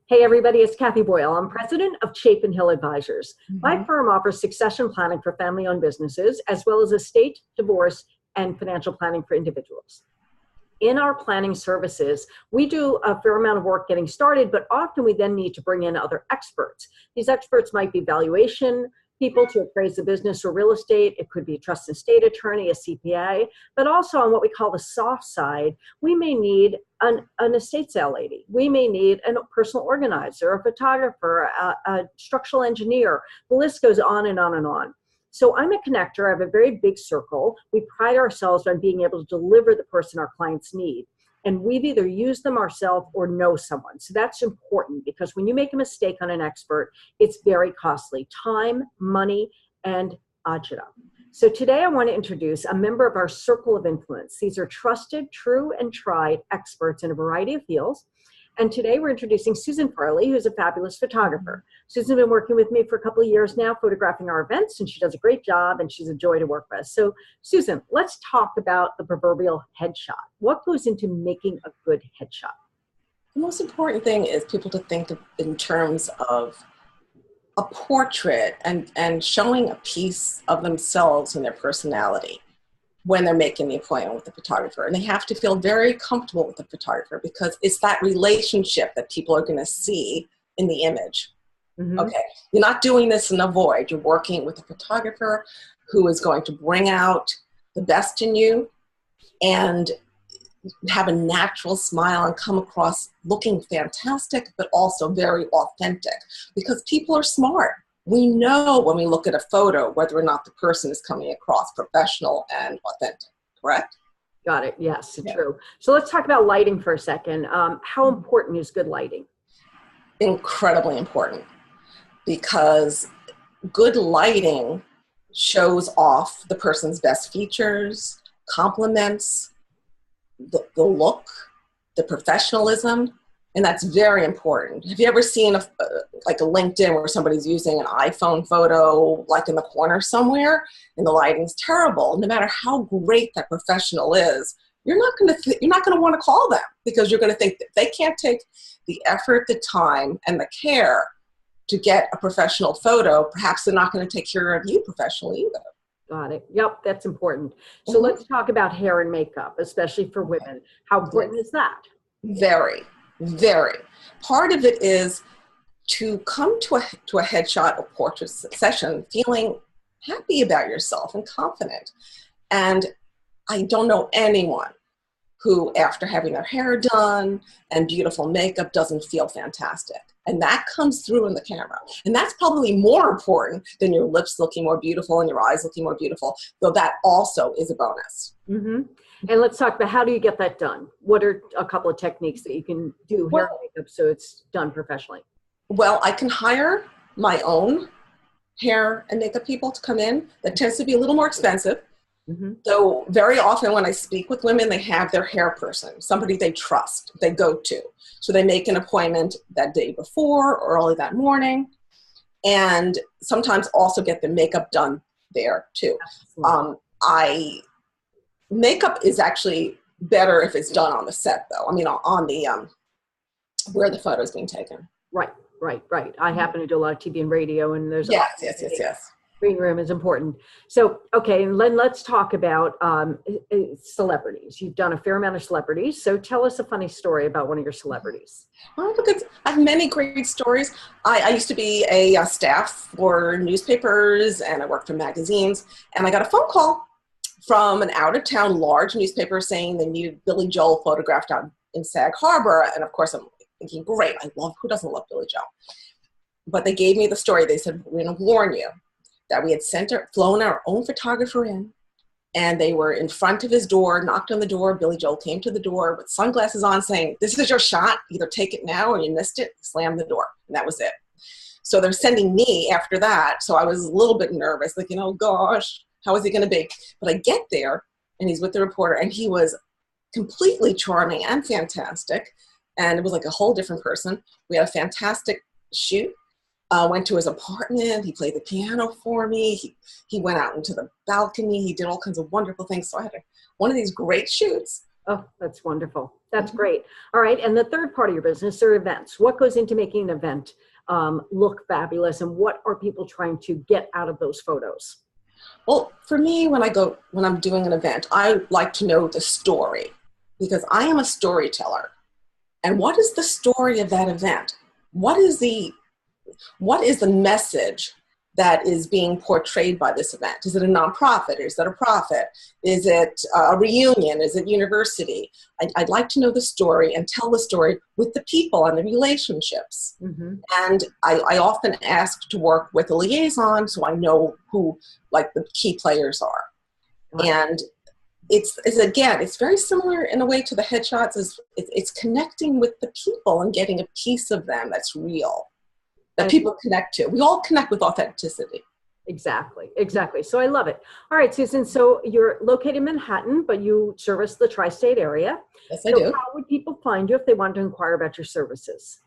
Hey everybody, it's Kathy Boyle. I'm president of Chapin Hill Advisors. My Mhm. firm offers succession planning for family-owned businesses, as well as estate, divorce, and financial planning for individuals. In our planning services, we do a fair amount of work getting started, but often we then need to bring in other experts. These experts might be valuation people to appraise the business or real estate. It could be a trust and estate attorney, a CPA, but also on what we call the soft side, we may need an estate sale lady. We may need a personal organizer, a photographer, a structural engineer. The list goes on and on and on. So I'm a connector. I have a very big circle. We pride ourselves on being able to deliver the person our clients need. And we've either used them ourselves or know someone. So that's important because when you make a mistake on an expert, it's very costly. Time, money, and agita. So today I want to introduce a member of our circle of influence. These are trusted, true, and tried experts in a variety of fields. And today we're introducing Susan Farley, who's a fabulous photographer. Susan's been working with me for a couple of years now, photographing our events, and she does a great job, and she's a joy to work with. So Susan, let's talk about the proverbial headshot. What goes into making a good headshot? The most important thing is people to think in terms of a portrait and showing a piece of themselves and their personality when they're making the appointment with the photographer. And they have to feel very comfortable with the photographer because it's that relationship that people are going to see in the image. Mm-hmm. Okay, you're not doing this in a void. You're working with a photographer who is going to bring out the best in you and have a natural smile and come across looking fantastic, but also very authentic because people are smart. We know when we look at a photo whether or not the person is coming across professional and authentic, correct? Got it. Yes, Yeah. true. So let's talk about lighting for a second. How important is good lighting? Incredibly important because good lighting shows off the person's best features, compliments the look, the professionalism, and that's very important. Have you ever seen like a LinkedIn where somebody's using an iPhone photo like in the corner somewhere and the lighting's terrible? No matter how great that professional is, you're not going to want to call them because you're going to think that they can't take the effort, the time, and the care to get a professional photo. Perhaps they're not going to take care of you professionally either. Got it. Yep, that's important. So let's talk about hair and makeup, especially for women. How important is that? Very, very. Part of it is to come to a headshot or portrait session feeling happy about yourself and confident. And I don't know anyone who, after having their hair done and beautiful makeup, doesn't feel fantastic. And that comes through in the camera. And that's probably more important than your lips looking more beautiful and your eyes looking more beautiful, though that also is a bonus. Mm-hmm. And let's talk about how do you get that done? What are a couple of techniques that you can do hair and makeup so it's done professionally? Well, I can hire my own hair and makeup people to come in. That tends to be a little more expensive. Mm-hmm. So very often when I speak with women, they have their hair person, somebody they trust, they go to. So they make an appointment that day before or early that morning, and sometimes also get the makeup done there too. Makeup is actually better if it's done on the set though. I mean, on the, where the photo is being taken. Right. I happen to do a lot of TV and radio, and there's Yes. Green room is important. So, okay, and let's talk about celebrities. You've done a fair amount of celebrities. So tell us a funny story about one of your celebrities. Oh, look, I have many great stories. I used to be a staff for newspapers, and I worked for magazines, and I got a phone call from an out-of-town large newspaper saying they needed Billy Joel photographed out in Sag Harbor. And of course, I'm thinking, great, who doesn't love Billy Joel? But they gave me the story. They said, we're going to warn you that we had flown our own photographer in, and they were in front of his door, knocked on the door. Billy Joel came to the door with sunglasses on saying, this is your shot. Either take it now or you missed it. Slam the door. And that was it. So they're sending me after that. So I was a little bit nervous, thinking, oh gosh, how is he going to be? But I get there, and he's with the reporter, and he was completely charming and fantastic. And it was like a whole different person. We had a fantastic shoot. Went to his apartment. He played the piano for me. He went out into the balcony. He did all kinds of wonderful things. So I had one of these great shoots. Oh, that's wonderful. That's great. All right. And the third part of your business are events. What goes into making an event look fabulous, and what are people trying to get out of those photos? Well, for me, when I'm doing an event, I like to know the story because I am a storyteller. And what is the story of that event? What is the message that is being portrayed by this event? Is it a nonprofit? Is it a profit? Is it a reunion? Is it university? I'd like to know the story and tell the story with the people and the relationships. Mm-hmm. And I often ask to work with a liaison so I know who like the key players are. Right. And it's very similar in a way to the headshots. It's connecting with the people and getting a piece of them that's real, that people connect to. We all connect with authenticity. Exactly. So I love it. All right, Susan, so you're located in Manhattan, but you service the tri-state area. Yes, I do. How would people find you if they wanted to inquire about your services?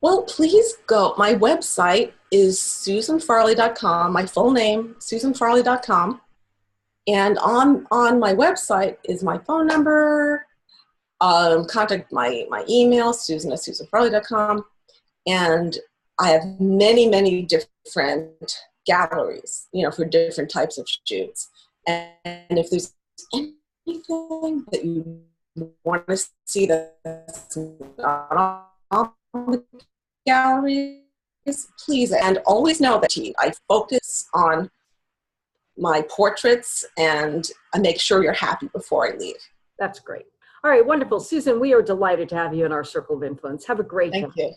Well, please go. My website is susanfarley.com, my full name, susanfarley.com. And on my website is my phone number, contact my email, susan@susanfarley.com. And I have many, many different galleries, for different types of shoots. And if there's anything that you want to see that's not on the galleries, please. And always know that I focus on my portraits and I make sure you're happy before I leave. That's great. All right, wonderful. Susan, we are delighted to have you in our circle of influence. Have a great day. Thank you.